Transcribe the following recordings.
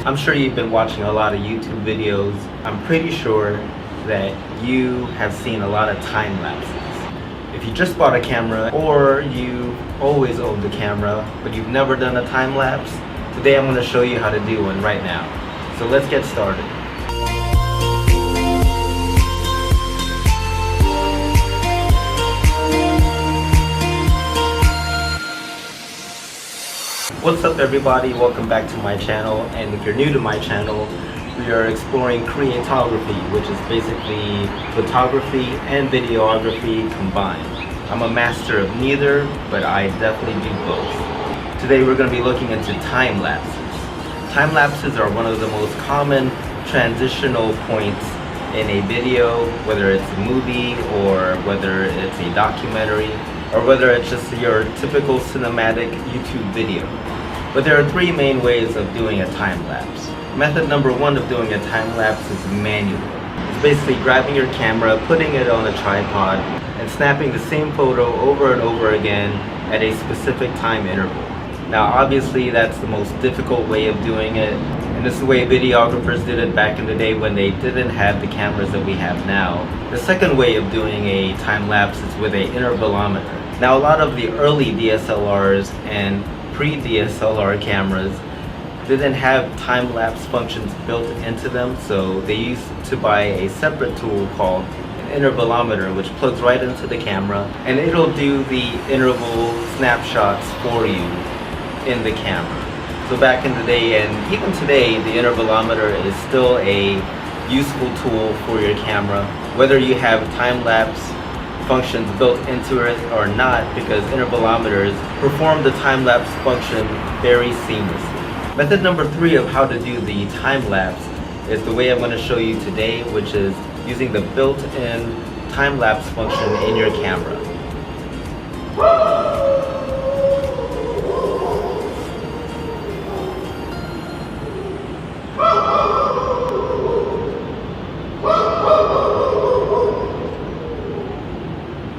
I'm sure you've been watching a lot of YouTube videos. I'm pretty sure that you have seen a lot of time lapses. If you just bought a camera, or you always owned a camera but you've never done a time lapse, today I'm going to show you how to do one right now. So let's get started. What's up everybody, welcome back to my channel, and if you're new to my channel, we are exploring creatography, which is basically photography and videography combined. I'm a master of neither, but I definitely do both. Today we're going to be looking into time lapses. Time lapses are one of the most common transitional points in a video, whether it's a movie or whether it's a documentary or whether it's just your typical cinematic YouTube video. But there are three main ways of doing a time lapse. Method number one of doing a time lapse is manual. It's basically grabbing your camera, putting it on a tripod, and snapping the same photo over and over again at a specific time interval. Now obviously that's the most difficult way of doing it, and this is the way videographers did it back in the day when they didn't have the cameras that we have now. The second way of doing a time lapse is with an intervalometer. Now a lot of the early DSLRs and pre-DSLR cameras didn't have time-lapse functions built into them, so they used to buy a separate tool called an intervalometer, which plugs right into the camera and it'll do the interval snapshots for you in the camera. So back in the day, and even today, the intervalometer is still a useful tool for your camera, whether you have time-lapse functions built into it or not, because intervalometers perform the time-lapse function very seamlessly. Method number three of how to do the time-lapse is the way I'm going to show you today, which is using the built-in time-lapse function in your camera.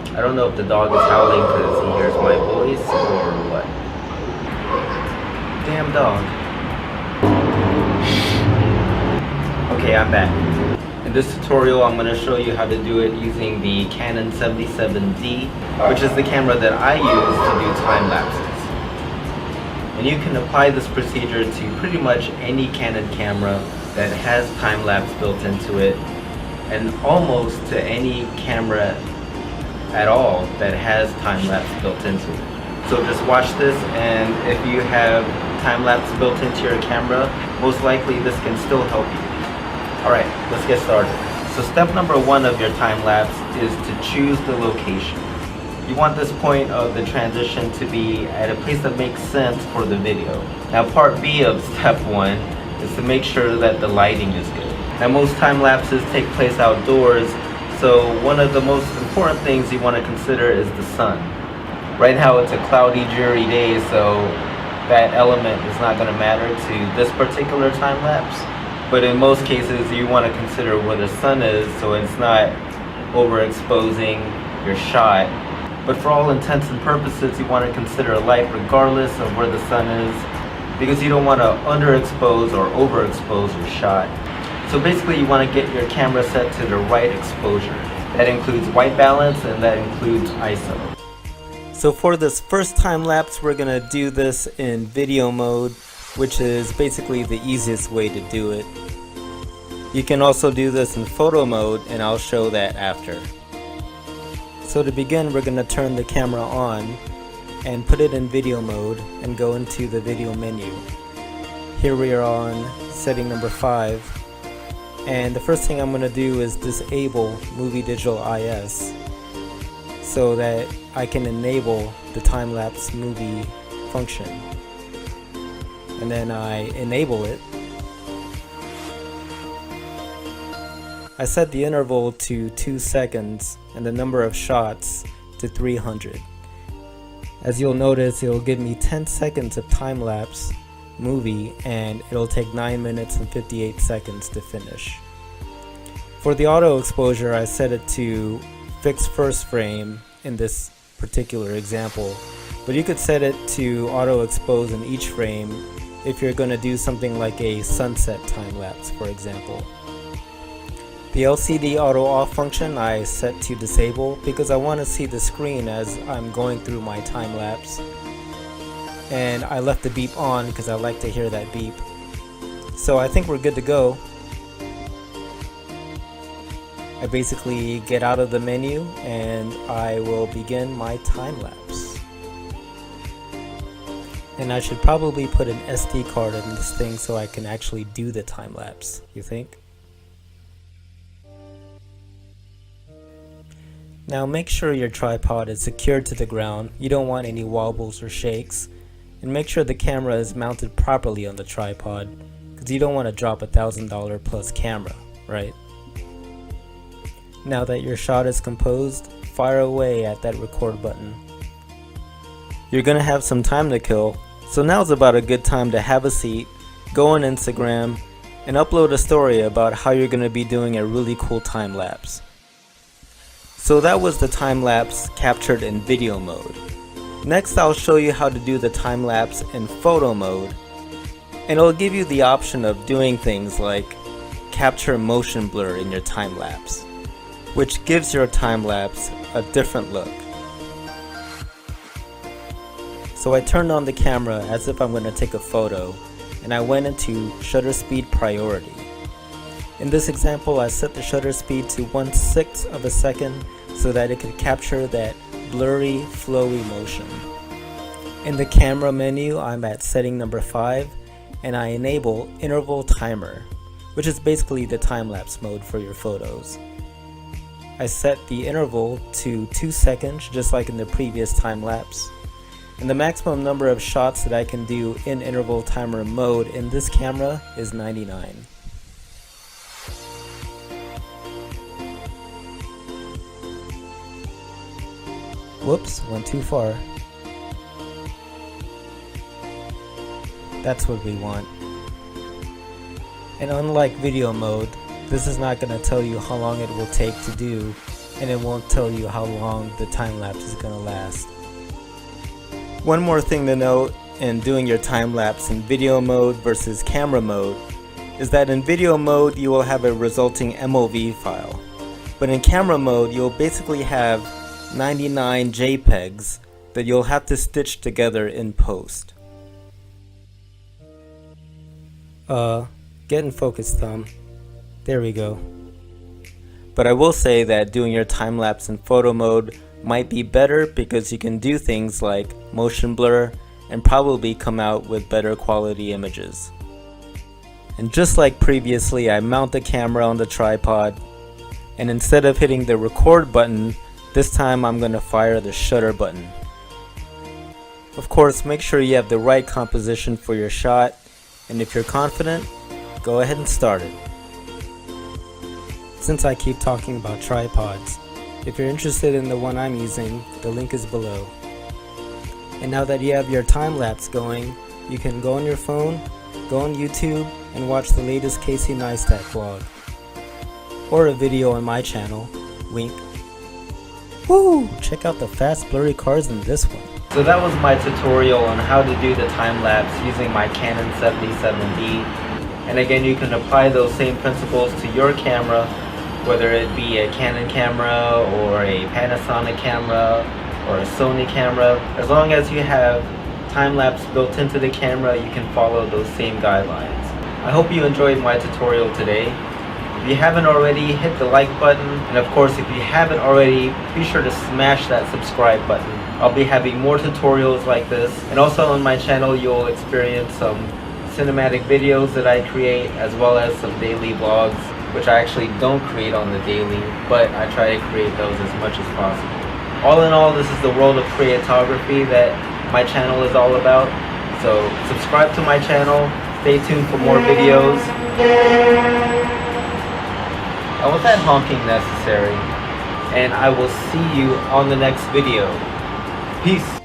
I don't know if the dog is howling because he hears my voice or what. Damn dog. Okay, I'm back. In this tutorial, I'm going to show you how to do it using the Canon 77D, which is the camera that I use to do time lapses. And you can apply this procedure to pretty much any Canon camera that has time lapse built into it, and almost to any camera at all that has time-lapse built into it. So just watch this, and if you have time-lapse built into your camera, most likely this can still help you. Alright, let's get started. So step number one of your time-lapse is to choose the location. You want this point of the transition to be at a place that makes sense for the video. Now part B of step one is to make sure that the lighting is good. Now most time-lapses take place outdoors, so one of the most important things you want to consider is the sun. Right now it's a cloudy, dreary day, so that element is not going to matter to this particular time lapse. But in most cases you want to consider where the sun is so it's not overexposing your shot. But for all intents and purposes you want to consider light regardless of where the sun is, because you don't want to underexpose or overexpose your shot. So basically you want to get your camera set to the right exposure. That includes white balance and that includes ISO. So for this first time lapse, we're going to do this in video mode, which is basically the easiest way to do it. You can also do this in photo mode, and I'll show that after. So to begin, we're going to turn the camera on and put it in video mode and go into the video menu. Here we are on setting number 5. And the first thing I'm going to do is disable Movie Digital IS so that I can enable the time-lapse movie function. And then I enable it. I set the interval to 2 seconds and the number of shots to 300. As you'll notice, it'll give me 10 seconds of time-lapse movie, and it'll take 9 minutes and 58 seconds to finish. For the auto exposure, I set it to fixed first frame in this particular example, but you could set it to auto expose in each frame if you're going to do something like a sunset time lapse, for example. The LCD auto off function I set to disable because I want to see the screen as I'm going through my time lapse. And I left the beep on because I like to hear that beep. So I think we're good to go. I basically get out of the menu and I will begin my time lapse. And I should probably put an SD card in this thing so I can actually do the time lapse, you think? Now make sure your tripod is secured to the ground. You don't want any wobbles or shakes. And make sure the camera is mounted properly on the tripod, because you don't want to drop $1,000 plus camera, right? Now that your shot is composed, fire away at that record button. You're gonna have some time to kill, so now's about a good time to have a seat, go on Instagram, and upload a story about how you're gonna be doing a really cool time lapse. So that was the time lapse captured in video mode. Next I'll show you how to do the time lapse in photo mode, and it'll give you the option of doing things like capture motion blur in your time lapse, which gives your time lapse a different look. So I turned on the camera as if I'm going to take a photo, and I went into shutter speed priority. In this example, I set the shutter speed to 1/6 of a second so that it could capture that blurry, flowy motion. In the camera menu, I'm at setting number 5, and I enable interval timer, which is basically the time-lapse mode for your photos. I set the interval to 2 seconds, just like in the previous time-lapse. And the maximum number of shots that I can do in interval timer mode in this camera is 99. Whoops, went too far. That's what we want. And unlike video mode, this is not going to tell you how long it will take to do, and it won't tell you how long the time lapse is going to last. One more thing to note in doing your time lapse in video mode versus camera mode is that in video mode you will have a resulting MOV file, but in camera mode you'll basically have 99 JPEGs that you'll have to stitch together in post. Get in focus, thumb. There we go. But I will say that doing your time lapse in photo mode might be better because you can do things like motion blur and probably come out with better quality images. And just like previously, I mount the camera on the tripod, and instead of hitting the record button, this time I'm going to fire the shutter button. Of course, make sure you have the right composition for your shot, and if you're confident, go ahead and start it. Since I keep talking about tripods, if you're interested in the one I'm using, the link is below. And now that you have your time lapse going, you can go on your phone, go on YouTube, and watch the latest Casey Neistat vlog. Or a video on my channel, wink. Woo! Check out the fast blurry cars in this one. So that was my tutorial on how to do the time lapse using my Canon 77D. And again, you can apply those same principles to your camera, whether it be a Canon camera or a Panasonic camera or a Sony camera. As long as you have time-lapse built into the camera, you can follow those same guidelines. I hope you enjoyed my tutorial today. If you haven't already, hit the like button, and of course if you haven't already, be sure to smash that subscribe button. I'll be having more tutorials like this, and also on my channel you'll experience some cinematic videos that I create, as well as some daily vlogs, which I actually don't create on the daily, but I try to create those as much as possible. All in all, this is the world of creatography that my channel is all about. So subscribe to my channel, stay tuned for more videos. Was that honking necessary? And I will see you on the next video. Peace.